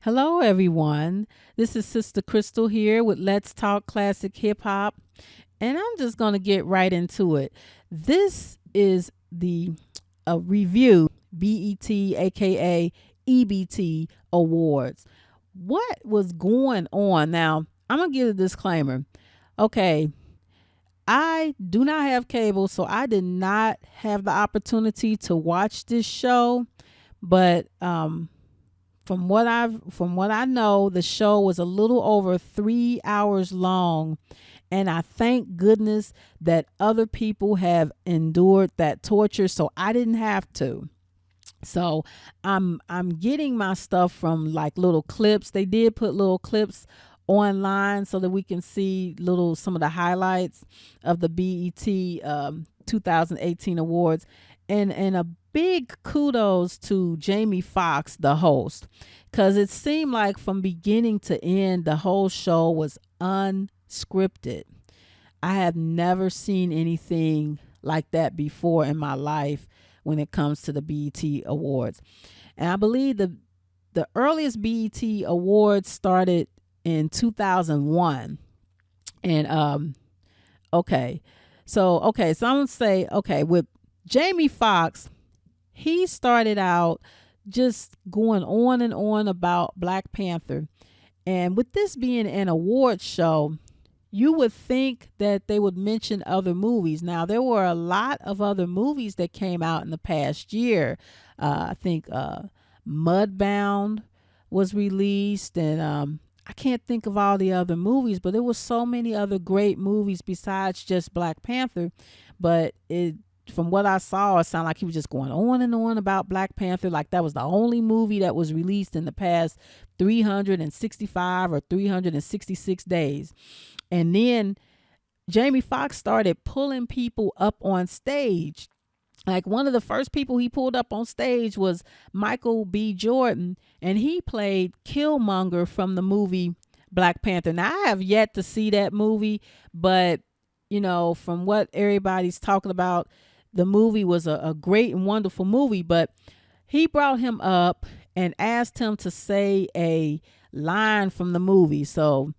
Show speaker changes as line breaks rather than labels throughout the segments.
Hello, everyone. This is Sistah Crystal here with Let's Talk Classic Hip Hop, and I'm just going to get right into it. This is the review BET, aka EBT Awards. What was going on? Now, I'm going to give a disclaimer. Okay, I do not have cable, so I did not have the opportunity to watch this show, but from what I know, the show was a little over 3 hours long, and I thank goodness that other people have endured that torture, so I didn't have to. So I'm getting my stuff from like little clips. They did put little clips online so that we can see little some of the highlights of the BET 2018 awards, and a big kudos to Jamie Foxx, the host, because it seemed like from beginning to end the whole show was unscripted. I have never seen anything like that before in my life when it comes to the BET Awards. And I believe the earliest BET Awards started in 2001. And so I'm going to say with Jamie Foxx, he started out just going on and on about Black Panther. And with this being an award show, you would think that they would mention other movies. Now, there were a lot of other movies that came out in the past year. I think Mudbound was released, and I can't think of all the other movies, but there were so many other great movies besides just Black Panther. But from what I saw, it sounded like he was just going on and on about Black Panther, like that was the only movie that was released in the past 365 or 366 days. And then Jamie Foxx started pulling people up on stage. Like one of the first people he pulled up on stage was Michael B. Jordan, and he played Killmonger from the movie Black Panther. Now, I have yet to see that movie, but from what everybody's talking about, the movie was a great and wonderful movie. But he brought him up and asked him to say a line from the movie. So,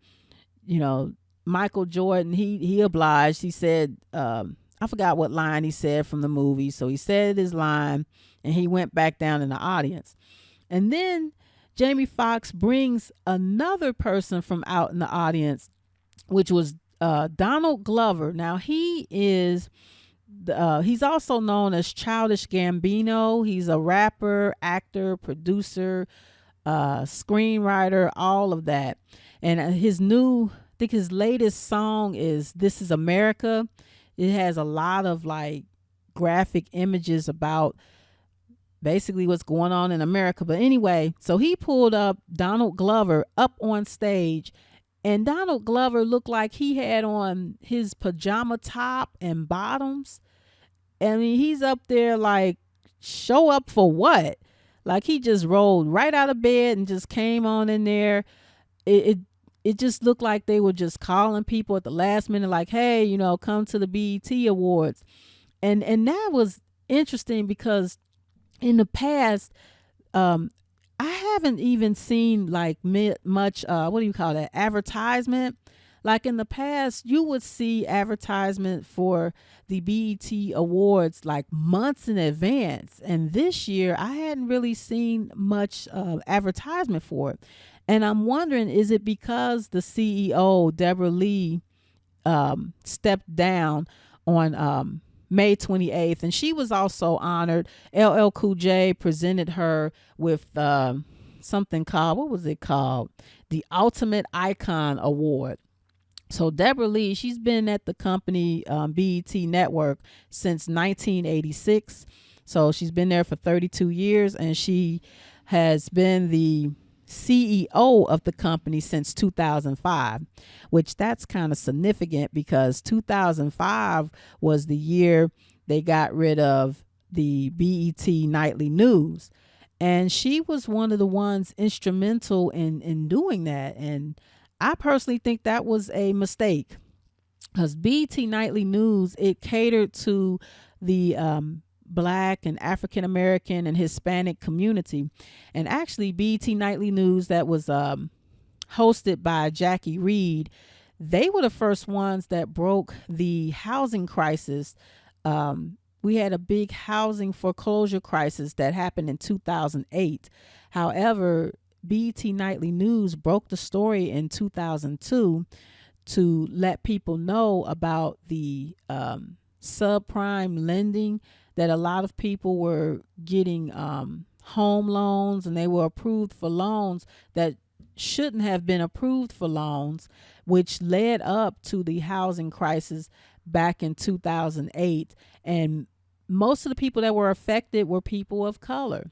Michael Jordan, he obliged. He said, I forgot what line he said from the movie. So he said his line and he went back down in the audience. And then Jamie Foxx brings another person from out in the audience, which was Donald Glover. Now he's also known as Childish Gambino. He's a rapper, actor, producer, screenwriter, all of that. And I think his latest song is This Is America. It has a lot of like graphic images about basically what's going on in America. But anyway, so he pulled up Donald Glover up on stage, and Donald Glover looked like he had on his pajama top and bottoms. I mean, he's up there like, show up for what? Like he just rolled right out of bed and just came on in there. It just looked like they were just calling people at the last minute, like, hey, come to the BET Awards. And that was interesting because in the past, I haven't even seen like much, what do you call that, advertisement. Like in the past, you would see advertisement for the BET Awards like months in advance. And this year, I hadn't really seen much advertisement for it. And I'm wondering, is it because the CEO, Deborah Lee, stepped down on May 28th, and she was also honored. LL Cool J presented her with something called, what was it called? The Ultimate Icon Award. So Deborah Lee, she's been at the company BET Network since 1986. So she's been there for 32 years, and she has been the CEO of the company since 2005, which that's kind of significant because 2005 was the year they got rid of the BET Nightly News. And she was one of the ones instrumental in doing that. And I personally think that was a mistake because BET Nightly News, it catered to the Black and African American and Hispanic community. And actually, BET Nightly News, that was hosted by Jackie Reed, they were the first ones that broke the housing crisis. We had a big housing foreclosure crisis that happened in 2008. However, BET Nightly News broke the story in 2002 to let people know about the subprime lending, that a lot of people were getting home loans, and they were approved for loans that shouldn't have been approved for loans, which led up to the housing crisis back in 2008. And most of the people that were affected were people of color.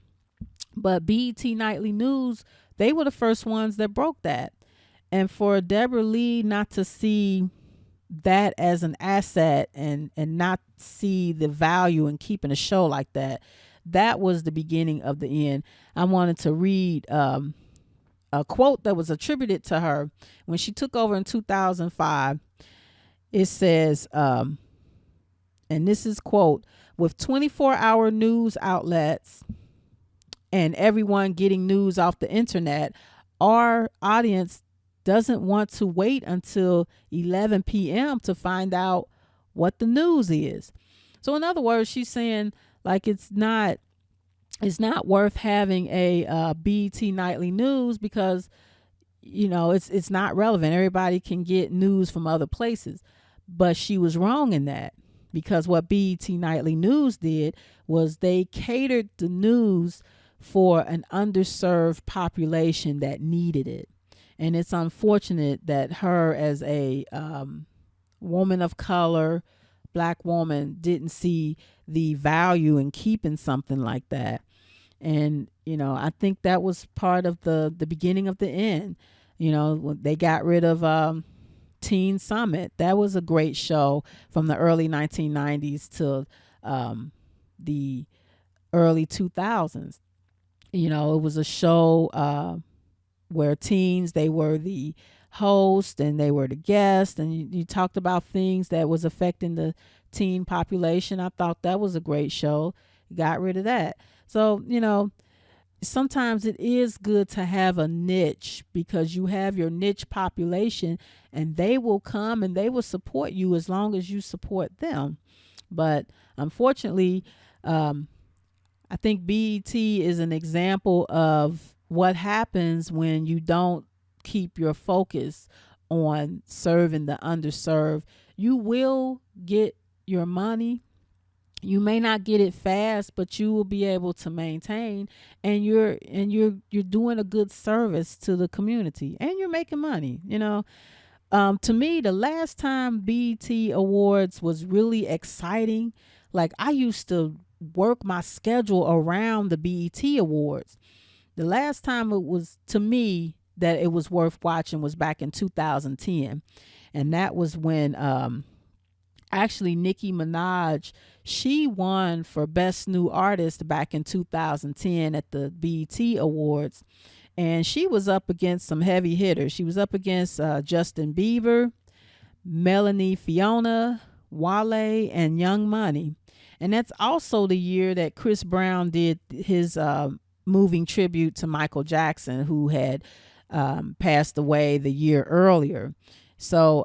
But BET Nightly News, they were the first ones that broke that. And for Deborah Lee not to see that as an asset and not see the value in keeping a show like that, that was the beginning of the end. I wanted to read a quote that was attributed to her when she took over in 2005. It says, and this is quote, "With 24-hour news outlets and everyone getting news off the internet, our audience doesn't want to wait until 11 p.m. to find out what the news is." So in other words, she's saying like it's not worth having a BET Nightly News because it's not relevant. Everybody can get news from other places. But she was wrong in that, because what BET Nightly News did was they catered the news for an underserved population that needed it. And it's unfortunate that her, as a woman of color, Black woman, didn't see the value in keeping something like that. And, I think that was part of the beginning of the end. When they got rid of Teen Summit. That was a great show from the early 1990s to the early 2000s. It was a show where teens, they were the host and they were the guest, and you talked about things that was affecting the teen population. I thought that was a great show. Got rid of that. So, sometimes it is good to have a niche, because you have your niche population and they will come and they will support you as long as you support them. But unfortunately, I think BET is an example of what happens when you don't keep your focus on serving the underserved. You will get your money. You may not get it fast, but you will be able to maintain, and you're doing a good service to the community, and you're making money. To me, the last time BET Awards was really exciting, like I used to work my schedule around the BET Awards. The last time it was, to me, that it was worth watching was back in 2010, and that was when actually Nicki Minaj, she won for Best New Artist back in 2010 at the BET Awards. And she was up against some heavy hitters. She was up against Justin Bieber, Melanie Fiona, Wale, and Young Money. And that's also the year that Chris Brown did his moving tribute to Michael Jackson, who had passed away the year earlier. So,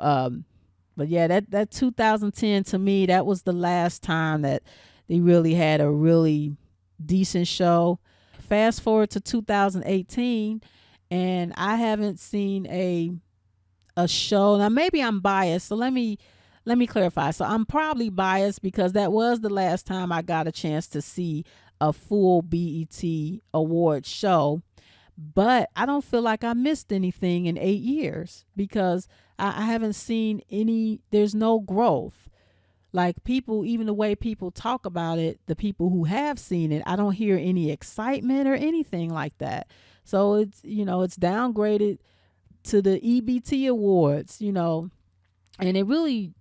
but yeah, that 2010, to me, that was the last time that they really had a really decent show. Fast forward to 2018, and I haven't seen a show. Now maybe I'm biased, so let me clarify. So I'm probably biased because that was the last time I got a chance to see a full BET Awards show. But I don't feel like I missed anything in 8 years, because I haven't seen there's no growth. Like, people, even the way people talk about it, the people who have seen it, I don't hear any excitement or anything like that. So it's downgraded to the EBT Awards, and it really,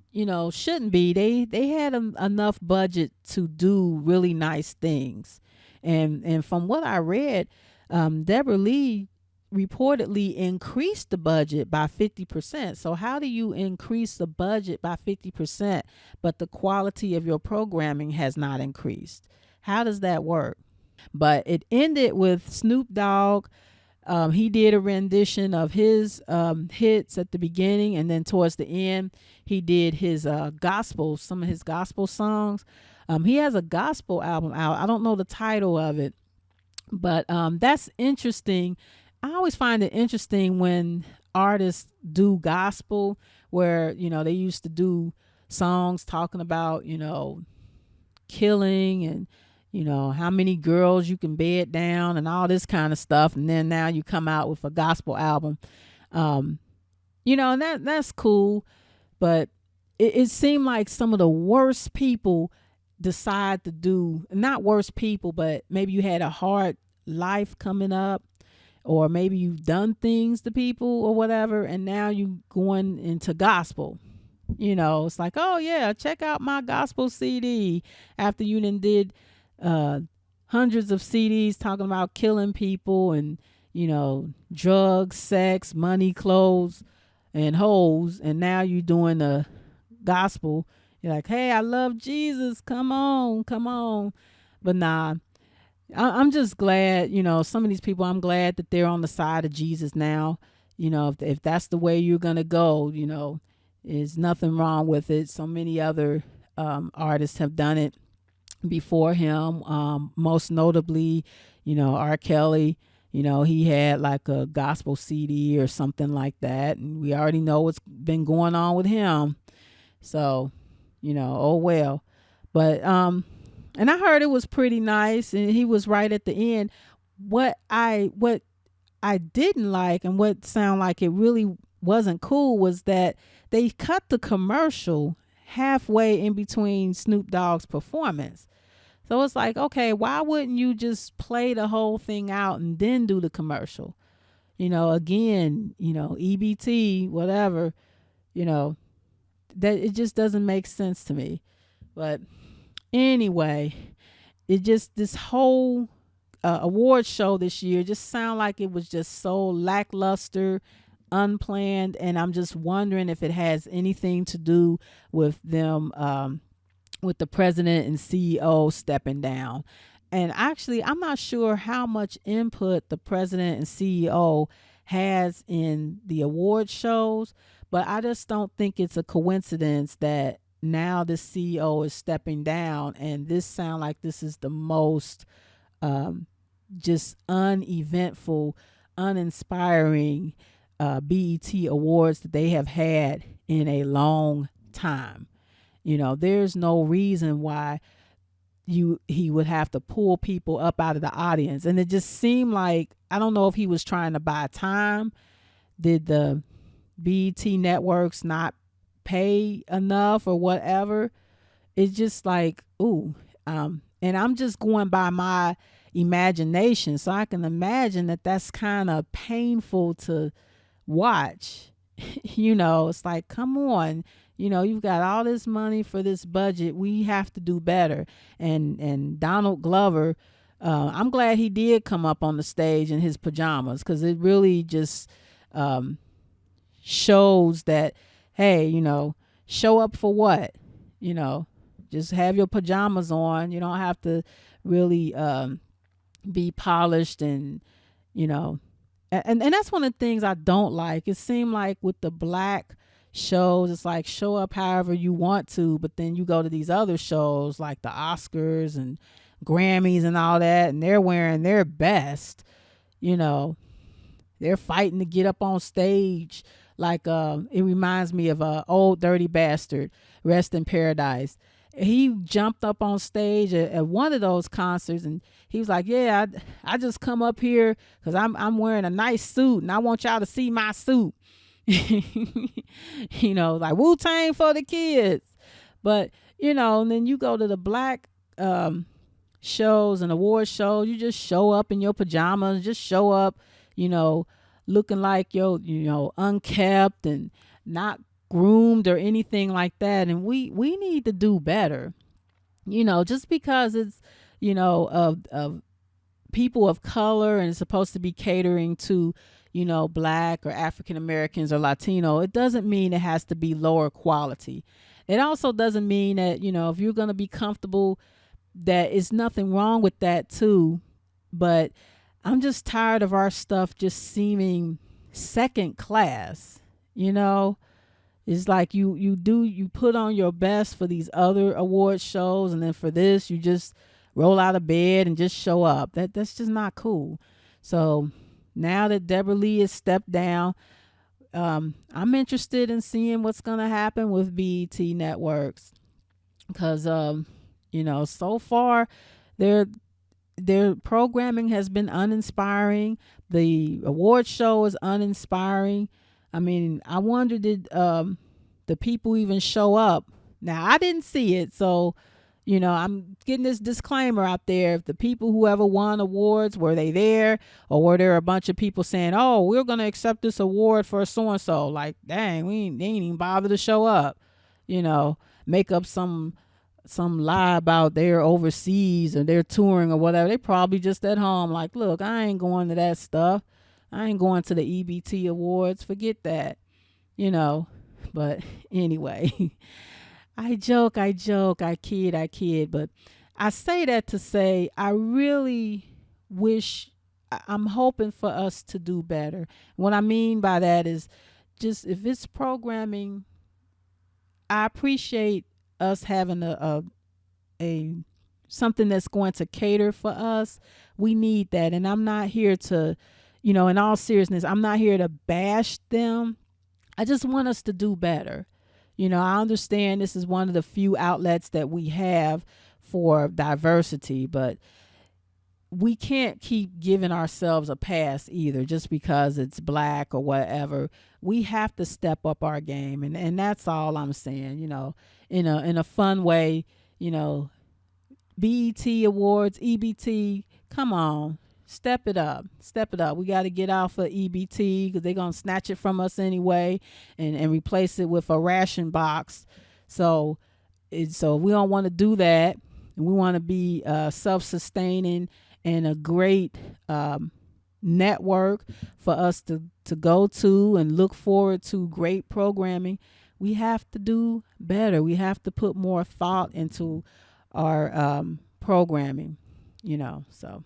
shouldn't be. They had enough budget to do really nice things. And from what I read, Deborah Lee reportedly increased the budget by 50%. So how do you increase the budget by 50%, but the quality of your programming has not increased? How does that work? But it ended with Snoop Dogg. He did a rendition of his hits at the beginning, and then towards the end, he did his gospel, some of his gospel songs. He has a gospel album out. I don't know the title of it, but that's interesting. I always find it interesting when artists do gospel, where they used to do songs talking about killing and how many girls you can bed down and all this kind of stuff, and then now you come out with a gospel album. And that's cool, but it seemed like some of the worst people decide to do, not worst people, but maybe you had a hard life coming up, or maybe you've done things to people or whatever, and now you going into gospel. It's like, oh yeah, check out my gospel CD, after you then did hundreds of CDs talking about killing people and drugs, sex, money, clothes, and hoes, and now you doing the gospel. You're like, hey, I love Jesus, come on. But nah, I'm just glad, some of these people, I'm glad that they're on the side of Jesus now. If that's the way you're gonna go, there's nothing wrong with it. So many other artists have done it before him. Most notably, R. Kelly. He had like a gospel CD or something like that, and we already know what's been going on with him. So, oh well. But and I heard it was pretty nice, and he was right at the end. What I didn't like, and what sounded like it really wasn't cool, was that they cut the commercial halfway in between Snoop Dogg's performance. So it's like, okay, why wouldn't you just play the whole thing out and then do the commercial? Again, EBT, whatever, that it just doesn't make sense to me. But anyway, this whole award show this year just sound like it was just so lackluster, unplanned, and I'm just wondering if it has anything to do with them, with the president and CEO stepping down. And actually, I'm not sure how much input the president and CEO has in the award shows, but I just don't think it's a coincidence that now the CEO is stepping down, and this sound like this is the most just uneventful, uninspiring B.E.T Awards that they have had in a long time. There's no reason why he would have to pull people up out of the audience. And it just seemed like, I don't know if he was trying to buy time. Did the BET networks not pay enough or whatever? It's just like, ooh. And I'm just going by my imagination. So I can imagine that that's kind of painful to watch. It's like, come on. You've got all this money for this budget. We have to do better. And Donald Glover, I'm glad he did come up on the stage in his pajamas, because it really just shows that, hey, show up for what? Just have your pajamas on. You don't have to really be polished and that's one of the things I don't like. It seemed like with the black shows, it's like, show up however you want to, but then you go to these other shows like the Oscars and Grammys and all that, and they're wearing their best. They're fighting to get up on stage. Like it reminds me of Old Dirty Bastard, Rest in Paradise. He jumped up on stage at one of those concerts, and he was like, yeah, I just come up here because I'm wearing a nice suit and I want y'all to see my suit. Like Wu-Tang for the kids. But and then you go to the black shows and award shows, you just show up in your pajamas, just show up looking like you're unkept and not groomed or anything like that. And we need to do better. Just because it's of people of color and it's supposed to be catering to black or African Americans or Latino, it doesn't mean it has to be lower quality. It also doesn't mean that if you're going to be comfortable that is nothing wrong with that too, but I'm just tired of our stuff just seeming second class. You know, it's like you put on your best for these other award shows, and then for this you just roll out of bed and just show up. That's just not cool. So now that Deborah Lee has stepped down, I'm interested in seeing what's gonna happen with BET Networks, because so far their their programming has been uninspiring. The award show is uninspiring. I mean, I wonder, did the people even show up? Now, I didn't see it, so I'm getting this disclaimer out there. If the people who ever won awards, were they there, or were there a bunch of people saying, "Oh, we're gonna accept this award for so and so"? Like, dang, they ain't even bother to show up. Make up some lie about they're overseas or they're touring or whatever. They probably just at home like, look, I ain't going to that stuff. I ain't going to the EBT Awards. Forget that. But anyway, I joke, I kid, but I say that to say I really wish, I'm hoping for us to do better. What I mean by that is, just if it's programming, I appreciate us having a something that's going to cater for us. We need that. And I'm not here to, in all seriousness, I'm not here to bash them. I just want us to do better. I understand this is one of the few outlets that we have for diversity, but we can't keep giving ourselves a pass either just because it's black or whatever. We have to step up our game, and that's all I'm saying. In a fun way. BET Awards, EBT, come on, step it up. We got to get out for EBT because they're gonna snatch it from us anyway, and replace it with a ration box. So we don't want to do that. We want to be self-sustaining and a great network for us to go to and look forward to great programming. We have to do better. We have to put more thought into our programming, So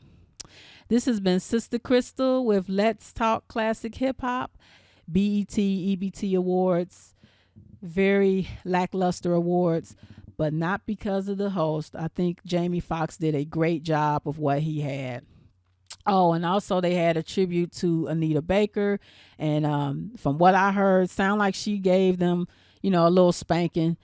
this has been Sistah Crystal with Let's Talk Classic Hip Hop, BET, EBT Awards, very lackluster awards, but not because of the host. I think Jamie Foxx did a great job of what he had. Oh, and also they had a tribute to Anita Baker, and from what I heard, sound like she gave them, a little spanking.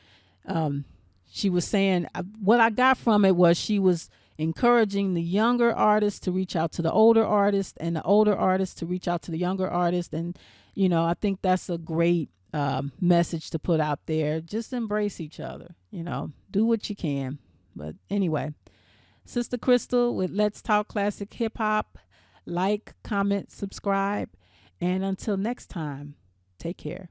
She was saying, what I got from it was she was encouraging the younger artists to reach out to the older artists, and the older artists to reach out to the younger artists, and I think that's a great message to put out there. Just embrace each other, do what you can. But anyway, Sistah Crystal with Let's Talk Classic Hip Hop. Like, comment, subscribe, and until next time, take care.